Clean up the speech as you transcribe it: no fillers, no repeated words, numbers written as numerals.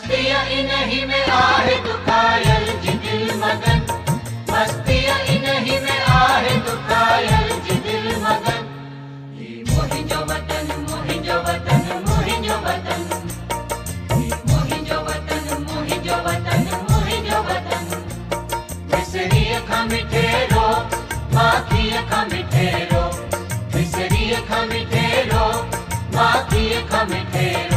मस्तिया इन्हीं में आहे दुखायल जी दिल मगन, मस्तिया इन्हीं में आहे दुखायल जी दिल मगन। ये मोहिंजो वतन मोहिंजो वतन मोहिंजो वतन, ये मोहिंजो वतन मोहिंजो वतन मोहिंजो वतन। विसरिए खा मिठेरो माखिए खा मिठेरो, विसरिए खा मिठेरो माखिए खा मिठेरो।